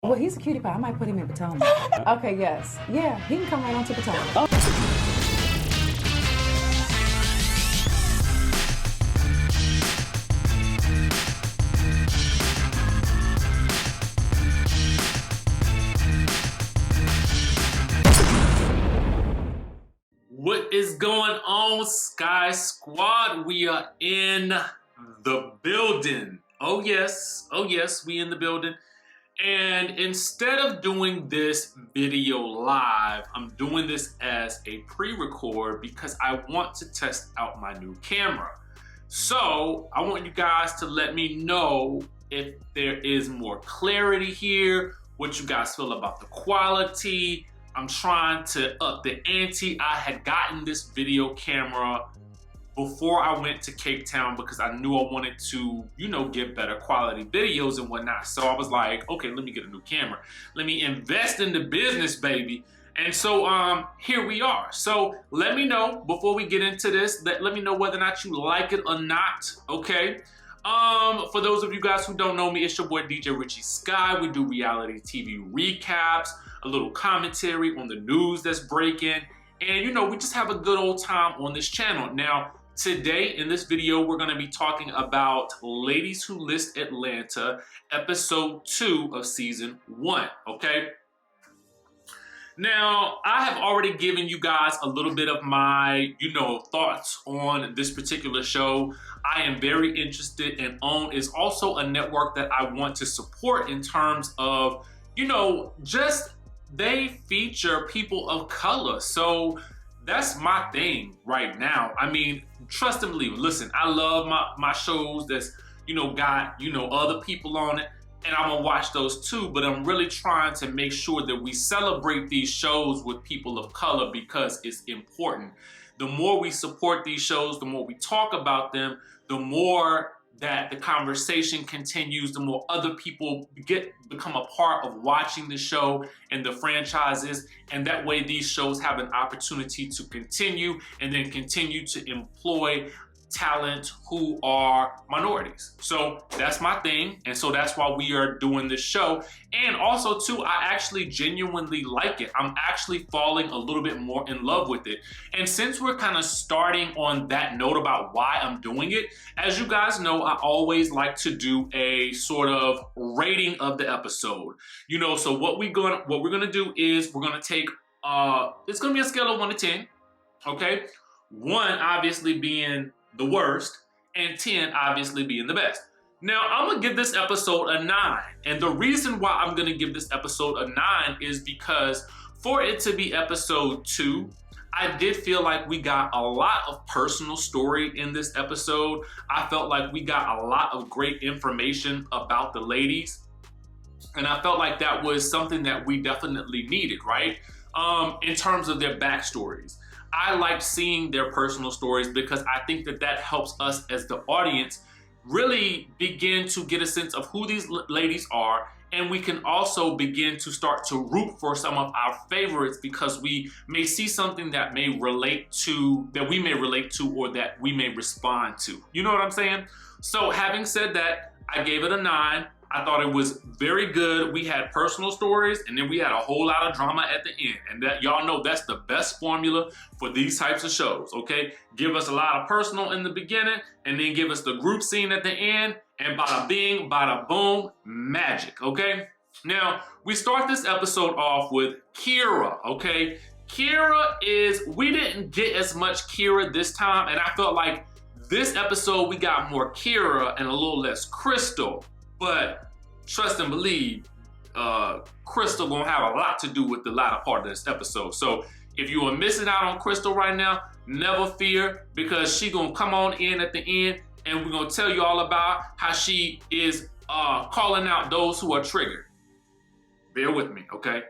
Well, he's a cutie pie. I might put him in Potomac. Okay, yes. Yeah, he can come right on to Potomac. What is going on, Skye Squad? We are in the building. Oh yes, we in the building. And instead of doing this video live, I'm doing this as a pre-record because I want to test out my new camera. So I want you guys to let me know if there is more clarity here, what you guys feel about the quality. I'm trying to up the ante. I had gotten this video camera before I went to Cape Town because I knew I wanted to, get better quality videos and whatnot. So I was like, okay, let me get a new camera. Let me invest in the business, baby. And so here we are. So let me know before we get into this, let me know whether or not you like it or not, okay? For those of you guys who don't know me, it's your boy DJRichieSkye. We do reality TV recaps, a little commentary on the news that's breaking, and we just have a good old time on this channel. Now, today in this video, we're gonna be talking about Ladies Who List Atlanta, episode 2 of season 1, okay? Now, I have already given you guys a little bit of my, thoughts on this particular show. I am very interested, and OWN is also a network that I want to support in terms of, just they feature people of color. So that's my thing right now. I mean, trust and believe. Listen, I love my shows that's, got, other people on it. And I'm gonna watch those too, but I'm really trying to make sure that we celebrate these shows with people of color because it's important. The more we support these shows, the more we talk about them, the more that the conversation continues, the more other people become a part of watching the show and the franchises, and that way these shows have an opportunity to continue and then continue to employ talent who are minorities. So that's my thing, and so that's why we are doing this show. And also too, I actually genuinely like it. I'm actually falling a little bit more in love with it. And since we're kind of starting on that note about why I'm doing it, as you guys know, I always like to do a sort of rating of the episode. So what we're gonna do is we're gonna take it's gonna be a scale of 1 to 10, okay? 1 obviously being the worst, and 10 obviously being the best. Now, I'm gonna give this episode a 9, and the reason why I'm gonna give this episode a 9 is because for it to be episode 2, I did feel like we got a lot of personal story in this episode. I felt like we got a lot of great information about the ladies, and I felt like that was something that we definitely needed, right? In terms of their backstories. I like seeing their personal stories because I think that helps us as the audience really begin to get a sense of who these ladies are, and we can also begin to start to root for some of our favorites because we may see something that we may relate to, or that we may respond to. You know what I'm saying? So having said that, I gave it a 9. I thought it was very good. We had personal stories, and then we had a whole lot of drama at the end. And that, y'all know, that's the best formula for these types of shows, okay? Give us a lot of personal in the beginning, and then give us the group scene at the end, and bada bing, bada boom, magic, okay? Now, we start this episode off with Kira, okay? We didn't get as much Kira this time, and I felt like this episode we got more Kira and a little less Crystal. But trust and believe, Crystal gonna have a lot to do with the latter part of this episode. So if you are missing out on Crystal right now, never fear, because she gonna come on in at the end, and we're gonna tell you all about how she is calling out those who are triggered. Bear with me, okay?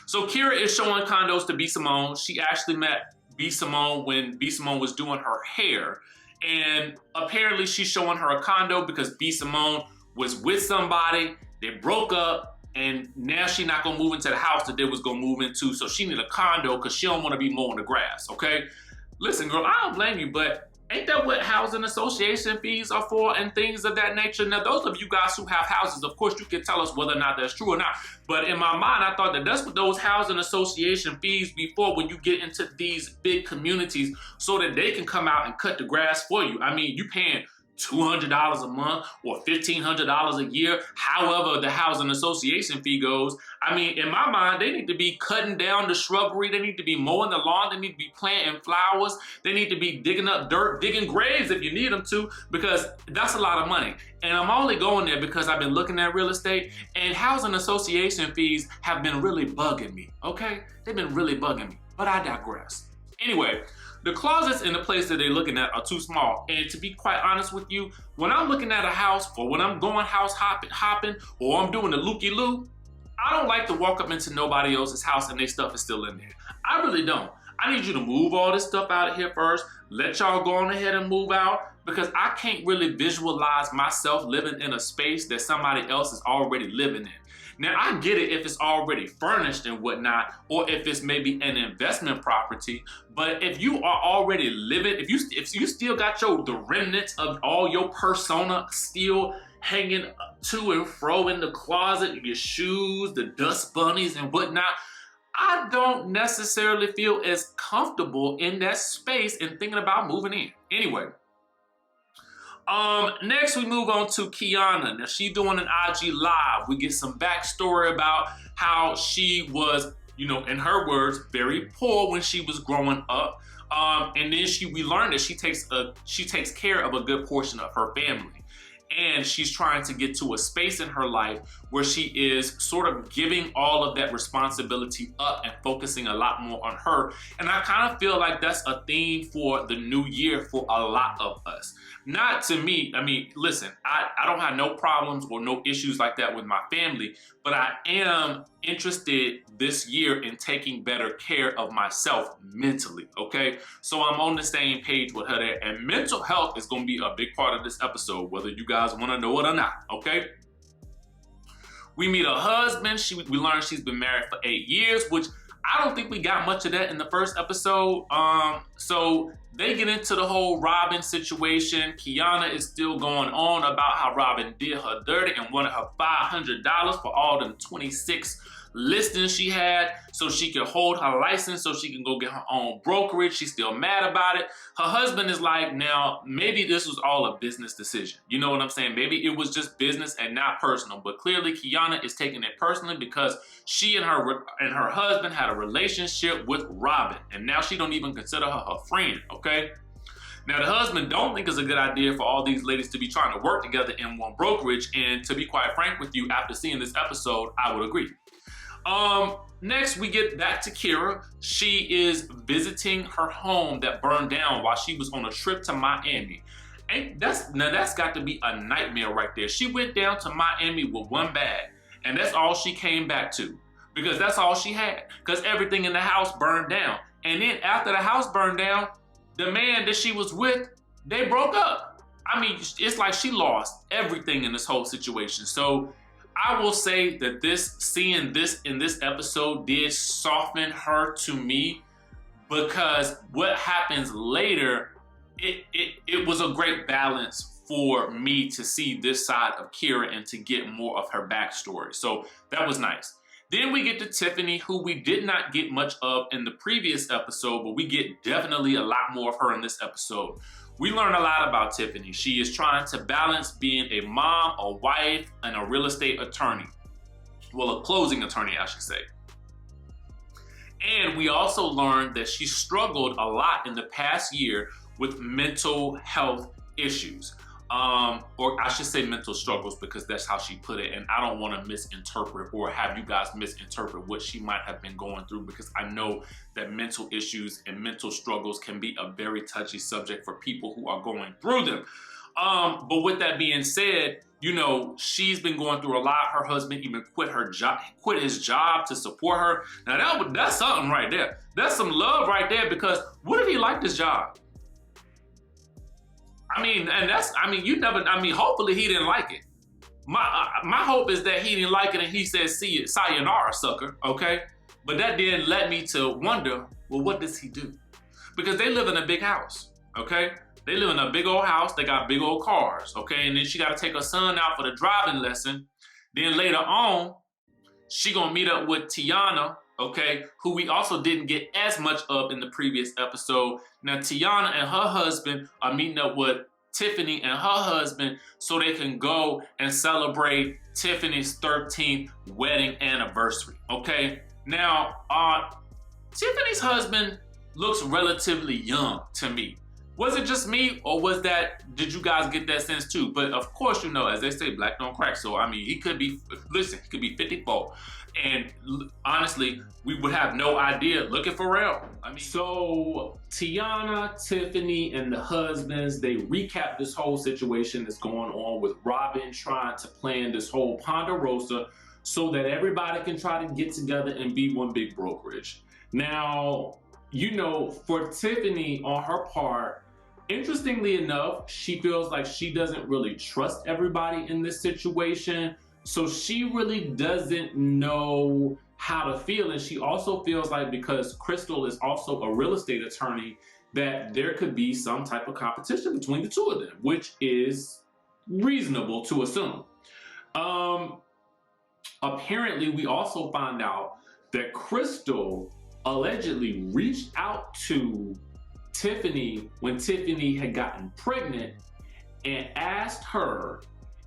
So Kira is showing condos to B. Simone. She actually met B. Simone when B. Simone was doing her hair. And apparently she's showing her a condo because B. Simone was with somebody, they broke up, and now she not gonna move into the house that they was gonna move into, so she need a condo because she don't wanna be mowing the grass, okay? Listen, girl, I don't blame you, but Ain't that what housing association fees are for and things of that nature? Now, those of you guys who have houses, of course, you can tell us whether or not that's true or not. But in my mind, I thought that that's what those housing association fees be for when you get into these big communities so that they can come out and cut the grass for you. I mean, you paying $200 a month or $1,500 a year, however the housing association fee goes. I mean, in my mind, they need to be cutting down the shrubbery. They need to be mowing the lawn. They need to be planting flowers. They need to be digging up dirt, digging graves if you need them to, because that's a lot of money. And I'm only going there because I've been looking at real estate, and housing association fees have been really bugging me, okay? They've been really bugging me, but I digress. Anyway, the closets in the place that they're looking at are too small. And to be quite honest with you, when I'm looking at a house or when I'm going house hopping or I'm doing the looky-loo, I don't like to walk up into nobody else's house and their stuff is still in there. I really don't. I need you to move all this stuff out of here first. Let y'all go on ahead and move out, because I can't really visualize myself living in a space that somebody else is already living in. Now, I get it if it's already furnished and whatnot, or if it's maybe an investment property, but if you are already living, if you still got the remnants of all your persona still hanging to and fro in the closet, your shoes, the dust bunnies and whatnot, I don't necessarily feel as comfortable in that space and thinking about moving in. Anyway, next we move on to Kiana. Now she's doing an IG live. We get some backstory about how she was, you know, in her words, very poor when she was growing up. And then we learned that she takes care of a good portion of her family. And she's trying to get to a space in her life where she is sort of giving all of that responsibility up and focusing a lot more on her. And I kind of feel like that's a theme for the new year for a lot of us. Not to me, I mean, listen, I don't have no problems or no issues like that with my family, but I am interested this year in taking better care of myself mentally, okay? So I'm on the same page with her there, and mental health is gonna be a big part of this episode, whether you guys wanna know it or not, okay? We meet her husband. We learn she's been married for 8 years, which I don't think we got much of that in the first episode. So they get into the whole Robin situation. Kiana is still going on about how Robin did her dirty and wanted her $500 for all them 26 listings she had so she could hold her license so she can go get her own brokerage. She's still mad about it. Her husband is like, now, maybe this was all a business decision. You know what I'm saying? Maybe it was just business and not personal. But clearly, Kiana is taking it personally because she and her husband had a relationship with Robin. And now she don't even consider her friend, okay? Now, the husband don't think it's a good idea for all these ladies to be trying to work together in one brokerage. And to be quite frank with you, after seeing this episode, I would agree. Next, we get back to Kira. She is visiting her home that burned down while she was on a trip to Miami. Now that's got to be a nightmare right there. She went down to Miami with one bag, and that's all she came back to, because that's all she had, because everything in the house burned down. And then after the house burned down, the man that she was with, they broke up. I mean, it's like she lost everything in this whole situation. So I will say that seeing this in this episode did soften her to me, because what happens later, it was a great balance for me to see this side of Kira and to get more of her backstory. So that was nice. Then we get to Tiffani, who we did not get much of in the previous episode, but we get definitely a lot more of her in this episode. We learn a lot about Tiffani. She is trying to balance being a mom, a wife, and a real estate attorney. Well, a closing attorney, I should say. And we also learned that she struggled a lot in the past year with mental health issues. Or I should say mental struggles, because that's how she put it. And I don't want to misinterpret or have you guys misinterpret what she might have been going through, because I know that mental issues and mental struggles can be a very touchy subject for people who are going through them. But with that being said, you know, she's been going through a lot. Her husband even quit his job to support her. Now that's something right there. That's some love right there, because what if he liked his job? I mean, hopefully he didn't like it. My hope is that he didn't like it and he said, see it, sayonara, sucker, okay? But that then led me to wonder, well, what does he do? Because they live in a big house, okay? They live in a big old house. They got big old cars, okay? And then she got to take her son out for the driving lesson. Then later on, she gonna meet up with Tiana, okay, who we also didn't get as much of in the previous episode. Now, Tiana and her husband are meeting up with Tiffani and her husband so they can go and celebrate Tiffany's 13th wedding anniversary, okay? Now, Tiffany's husband looks relatively young to me. Was it just me, or did you guys get that sense too? But of course, you know, as they say, black don't crack. So, I mean, he could be 54. And honestly, we would have no idea. Look at Pharrell. I mean, so Tiana, Tiffani, and the husbands, they recap this whole situation that's going on with Robin trying to plan this whole Ponderosa so that everybody can try to get together and be one big brokerage. Now, you know, for Tiffani on her part, interestingly enough, she feels like she doesn't really trust everybody in this situation. So she really doesn't know how to feel. And she also feels like, because CRISTYL is also a real estate attorney, that there could be some type of competition between the two of them, which is reasonable to assume. Apparently, we also find out that CRISTYL allegedly reached out to Tiffani when Tiffani had gotten pregnant and asked her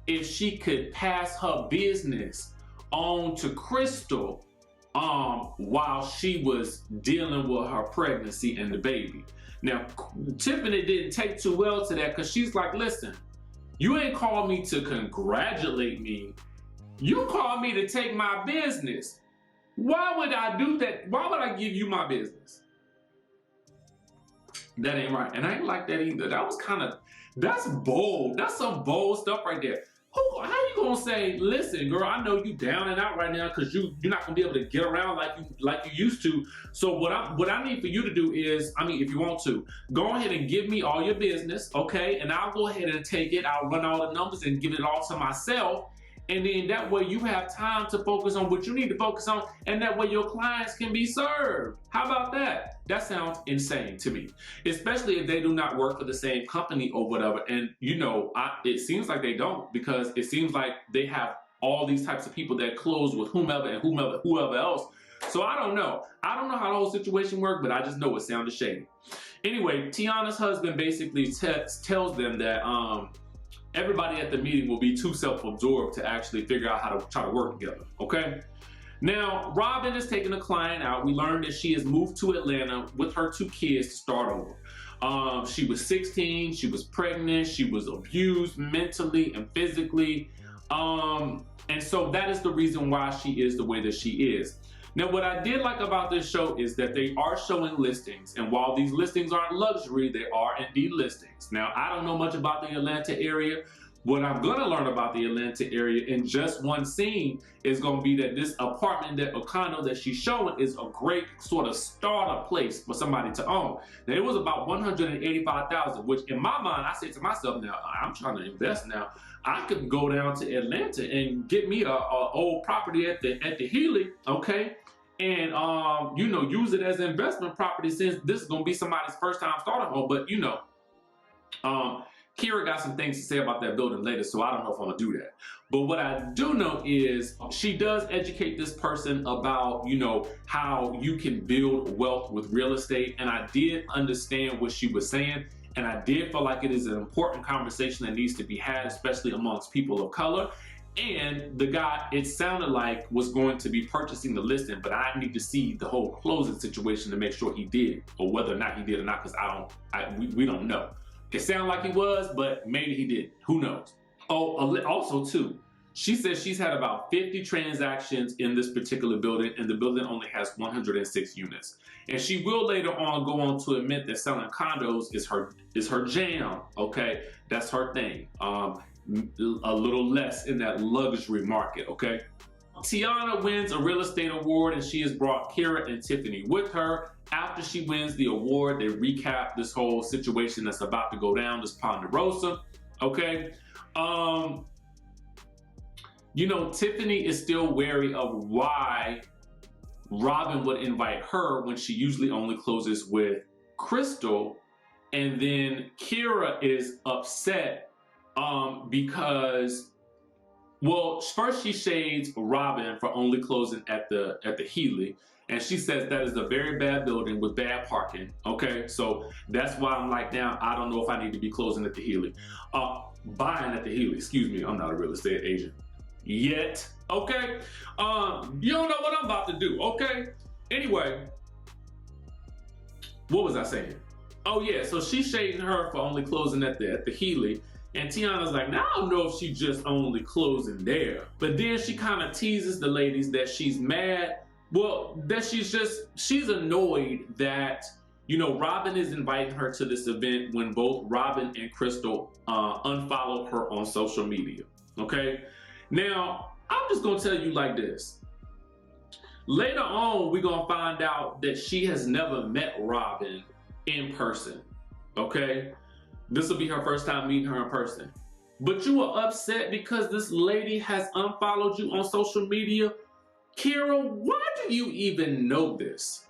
if she could pass her business on to CRISTYL while she was dealing with her pregnancy and the baby. Now, Tiffani didn't take too well to that, because she's like, listen, you ain't called me to congratulate me. You called me to take my business. Why would I do that? Why would I give you my business? That ain't right. And I ain't like that either. That was that's bold. That's some bold stuff right there. How you gonna say, listen, girl, I know you down and out right now because you're not gonna be able to get around like you used to. So what I need for you to do is, I mean, if you want to, go ahead and give me all your business, okay? And I'll go ahead and take it. I'll run all the numbers and give it all to myself. And then that way you have time to focus on what you need to focus on, and that way your clients can be served. How about that? That sounds insane to me, especially if they do not work for the same company or whatever. And you know, it seems like they don't, because it seems like they have all these types of people that close with whomever and whoever else. So I don't know. I don't know how the whole situation worked, but I just know it sounded shady. Anyway, Tiana's husband basically tells them that everybody at the meeting will be too self-absorbed to actually figure out how to try to work together, okay? Now, Robin is taking a client out. We learned that she has moved to Atlanta with her 2 kids to start over. She was 16, she was pregnant, she was abused mentally and physically. And so that is the reason why she is the way that she is. Now, what I did like about this show is that they are showing listings, and while these listings aren't luxury, they are indeed listings. Now, I don't know much about the Atlanta area. What I'm gonna learn about the Atlanta area in just one scene is gonna be that this apartment or condo that she's showing is a great sort of starter place for somebody to own. Now, it was about $185,000, which in my mind, I said to myself, now, I'm trying to invest now. I could go down to Atlanta and get me a old property at the Healy, okay? And, you know, use it as an investment property, since this is gonna be somebody's first time starter home. But, you know, Kira got some things to say about that building later, so I don't know if I'm gonna do that. But what I do know is she does educate this person about, you know, how you can build wealth with real estate. And I did understand what she was saying. And I did feel like it is an important conversation that needs to be had, especially amongst people of color. And the guy, it sounded like, was going to be purchasing the listing, but I need to see the whole closing situation to make sure he did, or whether or not he did or not, because we don't know. It sounded like he was, but maybe he didn't. Who knows? Oh, also too, she says she's had about 50 transactions in this particular building, and the building only has 106 units. And she will later on go on to admit that selling condos is her jam. Okay, that's her thing. A little less in that luxury market. Okay. Tiana wins a real estate award, and she has brought Kira and Tiffani with her. After she wins the award, they recap this whole situation that's about to go down, this Ponderosa. Okay. You know, Tiffani is still wary of why Robin would invite her when she usually only closes with CRISTYL, And then Kira is upset because, well, first she shades Robin for only closing at the Healy, and she says that is a very bad building with bad parking. Okay, so that's why I'm like, now I don't know if I need to be closing at the Healy, buying at the Healy. Excuse me, I'm not a real estate agent yet. Okay, you don't know what I'm about to do. Okay, anyway, what was I saying? Oh yeah, so she's shading her for only closing at the Healy. And Tiana's like, now I don't know if she's just only closing there. But then she kind of teases the ladies that she's mad. Well, that she's annoyed that, you know, Robin is inviting her to this event when both Robin and CRISTYL unfollowed her on social media. Okay? Now, I'm just gonna tell you like this. Later on, we're gonna find out that she has never met Robin in person. Okay? This will be her first time meeting her in person. But you are upset because this lady has unfollowed you on social media? Kira, why do you even know this?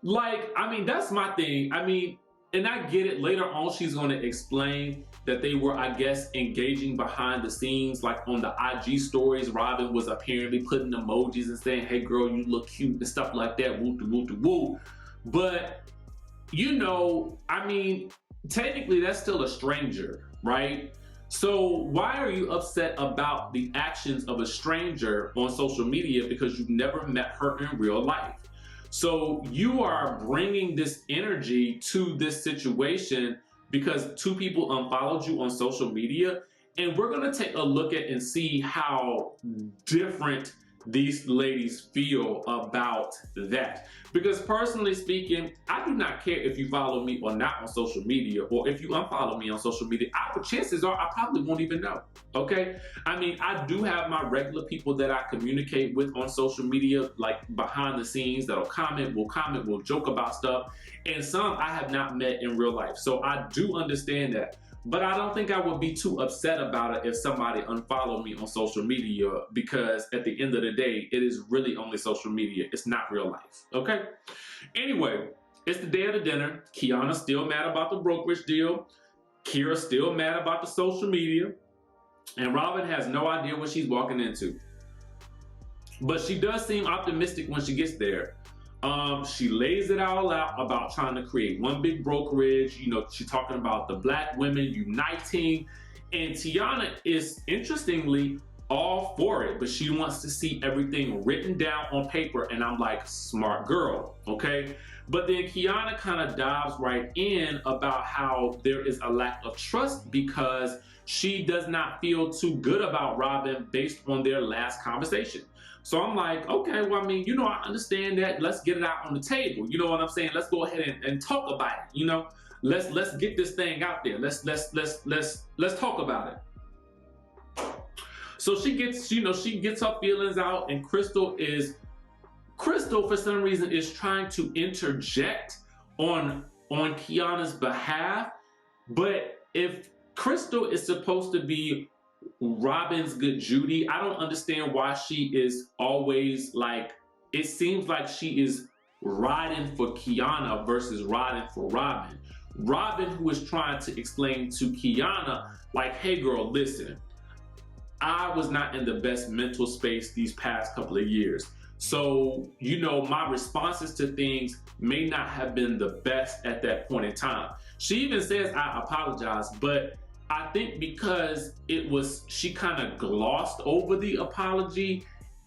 Like, I mean, that's my thing. I mean, and I get it. Later on, she's going to explain that they were, I guess, engaging behind the scenes. Like on the IG stories, Robin was apparently putting emojis and saying, hey girl, you look cute and stuff like that. Woo, woo, woo, woo. But, you know, I mean, technically that's still a stranger, right? So why are you upset about the actions of a stranger on social media because you've never met her in real life? So you are bringing this energy to this situation because two people unfollowed you on social media, and we're gonna take a look at and see how different these ladies feel about that. Because personally speaking, I do not care if you follow me or not on social media, or if you unfollow me on social media. Chances are I probably won't even know. Okay, I mean, I do have my regular people that I communicate with on social media, like behind the scenes, that'll comment, will joke about stuff, and some I have not met in real life. So I do understand that. But I don't think I would be too upset about it if somebody unfollowed me on social media, because at the end of the day, it is really only social media. It's not real life, okay? Anyway, it's the day of the dinner. Kiana's still mad about the brokerage deal. Kira's still mad about the social media. And Robin has no idea what she's walking into. But she does seem optimistic when she gets there. She lays it all out about trying to create one big brokerage. You know, she's talking about the black women uniting, and Tiana is interestingly all for it, but she wants to see everything written down on paper, and I'm like, smart girl, okay? But then Kiana kind of dives right in about how there is a lack of trust because she does not feel too good about Robin based on their last conversation. So I'm like, okay, well, I mean, you know, I understand that. Let's get it out on the table. You know what I'm saying? Let's go ahead and talk about it. You know, let's get this thing out there. Let's talk about it. So she gets, you know, she gets her feelings out, and CRISTYL for some reason is trying to interject on Kiana's behalf. But if CRISTYL is supposed to be Robin's good Judy, I don't understand why she is always like, it seems like she is riding for Kiana versus riding for Robin. Robin, who is trying to explain to Kiana, like, hey girl, listen, I was not in the best mental space these past couple of years. So, you know, my responses to things may not have been the best at that point in time. She even says, I apologize, but I think because she kind of glossed over the apology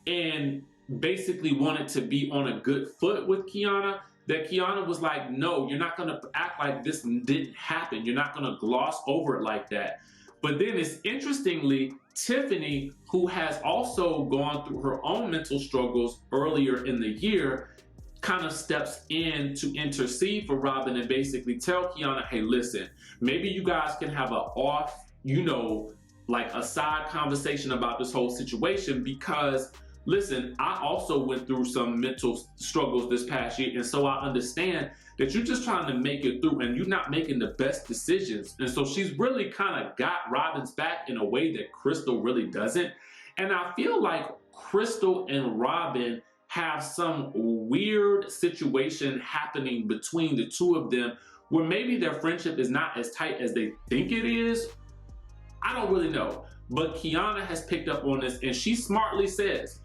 and basically wanted to be on a good foot with Kiana, that Kiana was like, no, you're not gonna act like this didn't happen. You're not gonna gloss over it like that. But then it's interestingly, Tiffani, who has also gone through her own mental struggles earlier in the year, kind of steps in to intercede for Robin and basically tell Kiana, hey, listen, maybe you guys can have a off, you know, like a side conversation about this whole situation, because listen, I also went through some mental struggles this past year, and so I understand that you're just trying to make it through and you're not making the best decisions. And so she's really kind of got Robin's back in a way that CRISTYL really doesn't. And I feel like CRISTYL and Robin have some weird situation happening between the two of them where maybe their friendship is not as tight as they think it is. I don't really know. But Kiana has picked up on this, and she smartly says,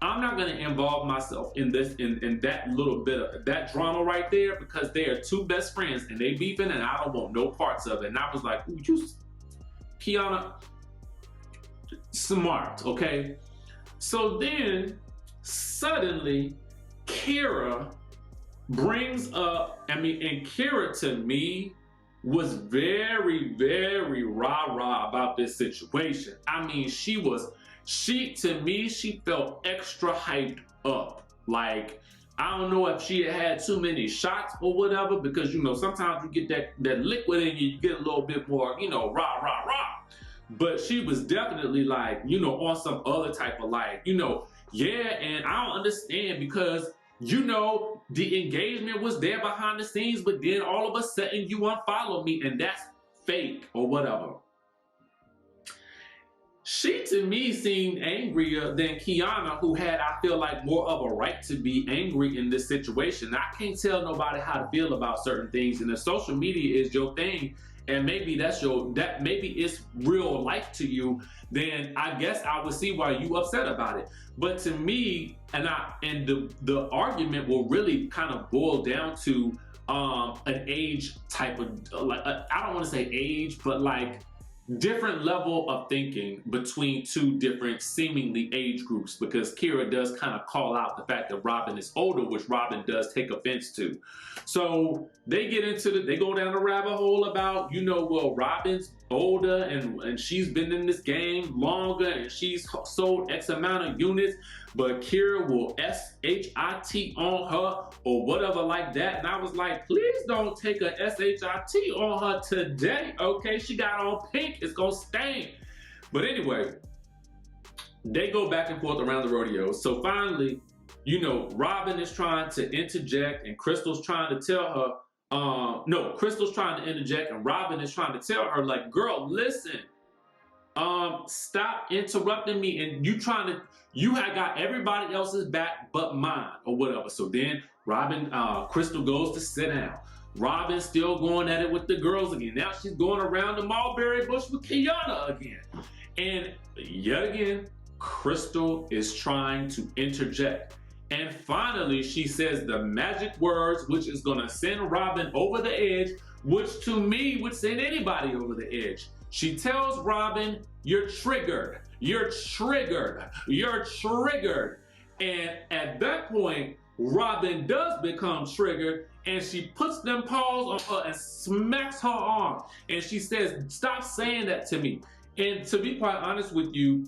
I'm not going to involve myself in this, in that little bit of that drama right there, because they are two best friends and they beefing, and I don't want no parts of it. And I was like, ooh, Kiana, smart, okay? So then suddenly Kira brings up, and Kira to me was very, very rah-rah about this situation. I mean, she to me, she felt extra hyped up. Like, I don't know if she had too many shots or whatever, because, you know, sometimes you get that liquid in you, you get a little bit more, you know, rah, rah, rah. But she was definitely like, you know, on some other type of like, you know, yeah, and I don't understand because, you know, the engagement was there behind the scenes, but then all of a sudden you unfollow me, and that's fake or whatever. She, to me, seemed angrier than Kiana, who had, I feel like, more of a right to be angry in this situation. I can't tell nobody how to feel about certain things, and if social media is your thing, and maybe maybe it's real life to you, then I guess I would see why you upset about it. But to me, and the argument will really kind of boil down to an age type of, like, I don't want to say age, but like different level of thinking between two different seemingly age groups, because Kira does kind of call out the fact that Robin is older, which Robin does take offense to. So they get into they go down the rabbit hole about, you know, well, Robin's older and she's been in this game longer and she's sold X amount of units, but Kira will SHIT on her or whatever like that. And I was like, please don't take a SHIT on her today, okay? She got on pink, it's gonna stain. But anyway, they go back and forth around the rodeo. So finally, you know, Robin is trying to interject and Crystal's trying to tell her, no, Crystal's trying to interject and Robin is trying to tell her, like, girl, listen, stop interrupting me, and you had got everybody else's back but mine or whatever. So then Crystal goes to sit down. Robin's still going at it with the girls again. Now she's going around the mulberry bush with Kiana again. And yet again, Crystal is trying to interject. And finally, she says the magic words, which is going to send Robin over the edge, which to me would send anybody over the edge. She tells Robin, you're triggered, you're triggered, you're triggered. And at that point, Robin does become triggered, and she puts them paws on her and smacks her arm. And she says, stop saying that to me. And to be quite honest with you,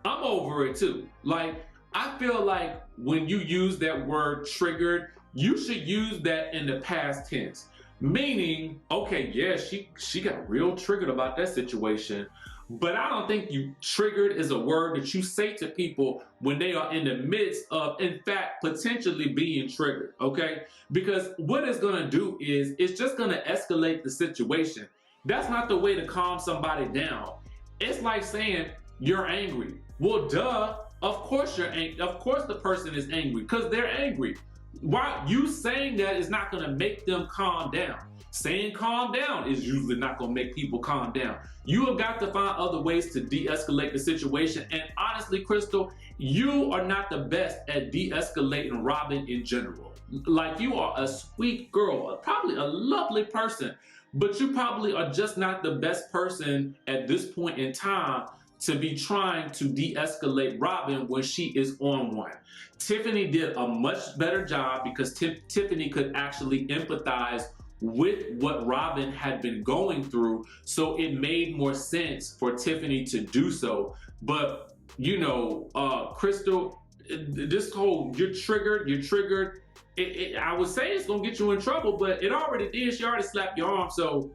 I'm over it too. Like, I feel like when you use that word triggered, you should use that in the past tense. Meaning, okay, yeah, she got real triggered about that situation, but I don't think triggered is a word that you say to people when they are in the midst of, in fact, potentially being triggered, okay? Because what it's gonna do is, it's just gonna escalate the situation. That's not the way to calm somebody down. It's like saying, you're angry. Well, duh, of course you're angry. Of course the person is angry, because they're angry. Why you saying that is not gonna make them calm down. Saying calm down is usually not gonna make people calm down. You have got to find other ways to de-escalate the situation. And honestly, Crystal, you are not the best at de-escalating Robin in general. Like, you are a sweet girl, probably a lovely person, but you probably are just not the best person at this point in time to be trying to de-escalate Robin when she is on one. Tiffani did a much better job because Tiffani could actually empathize with what Robin had been going through, so it made more sense for Tiffani to do so. But, you know, Crystal, this whole you're triggered, I would say it's gonna get you in trouble, but it already did. She already slapped your arm, so,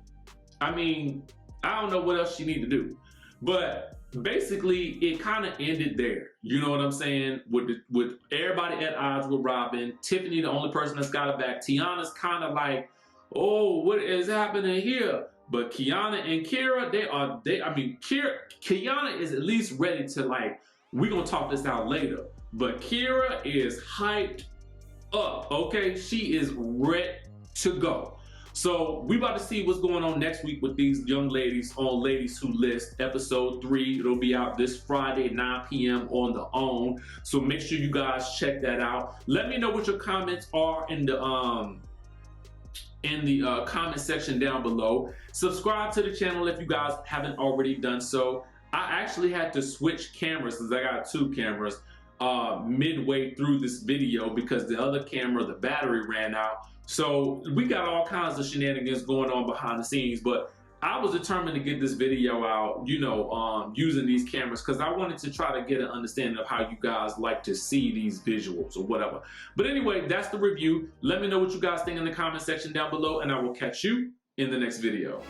I mean, I don't know what else she need to do. But basically, it kind of ended there. You know what I'm saying? With everybody at odds with Robin, Tiffani the only person that's got her back. Tiana's kind of like, oh, what is happening here? But Kiana and Kira, Kiana is at least ready to, like, we're gonna talk this out later. But Kira is hyped up, okay? She is ready to go. So we about to see what's going on next week with these young ladies on Ladies Who List, episode 3. It'll be out this Friday at 9 p.m. on the OWN. So make sure you guys check that out. Let me know what your comments are in the comment section down below. Subscribe to the channel if you guys haven't already done so. I actually had to switch cameras because I got 2 cameras midway through this video because the other camera, the battery ran out. So we got all kinds of shenanigans going on behind the scenes, but I was determined to get this video out, you know, using these cameras because I wanted to try to get an understanding of how you guys like to see these visuals or whatever. But anyway, that's the review. Let me know what you guys think in the comment section down below, and I will catch you in the next video.